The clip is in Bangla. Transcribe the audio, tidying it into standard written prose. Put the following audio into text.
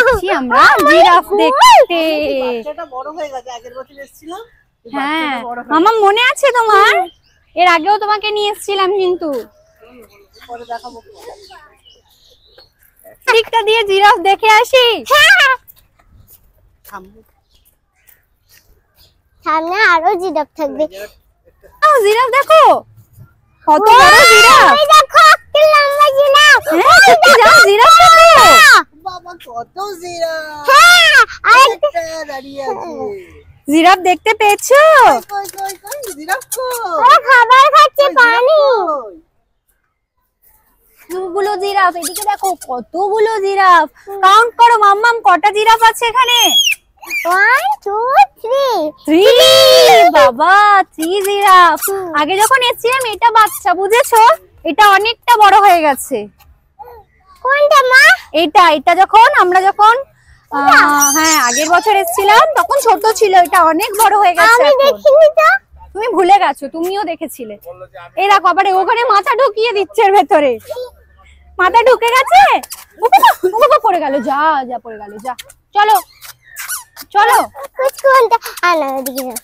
যাচ্ছি আমরা জিরাফ দেখতে। বাচ্চাটা বড় হয়ে গেছে, আগের বছর এসেছিলাম। হ্যাঁ মামা মনে আছে তোমার? এর আগেও তোমাকে নিয়ে এসেছিলাম কিন্তু। পরে দেখাবো। দিকটা দিয়ে জিরাফ দেখে আসি। সামনে আরো জিরাফ থাকবে। জিরাফ দেখো কত বড় জিরাফ। ওই দেখো কি লম্বা জিরাফ। হ্যাঁ সত্যি যাও জিরাফ দেখো। বাবা কত জিরাফ! হ্যাঁ আরেকটা দাঁড়িয়ে আছে। জিরাফ দেখতে পেয়েছো? কই কই কই জিরাফ কই? ও খাবার খাচ্ছে পানি। কতগুলো জিরাফ, এদিকে দেখো কতগুলো জিরাফ। কাউন্ট করো মাম্মাম কটা জিরাফ আছে এখানে? 1 2 3 3 বাবা 3 জিরাফ। আগে যখন এসেছিলাম এটা বাচ্চা, বুঝেছো? এটা অনেকটা বড় হয়ে গেছে। কোনটা মা? এটা যখন আমরা হ্যাঁ আগের বছর এসেছিলাম তখন ছোট ছিল, এটা অনেক বড় হয়ে গেছে। আমি দেখিনি তো। তুমি ভুলে গেছো, তুমিও দেখেছিলে। এই দেখো আবার ওখানে মাথা ঢুকিয়ে দিচ্ছে এর ভেতরে। মাথা ঢুকে গেছে। ওপা পড়ে গেল, যা যা পড়ে গেল, যা চলো চলো। কোনটা? আনা ওদিকে যাও।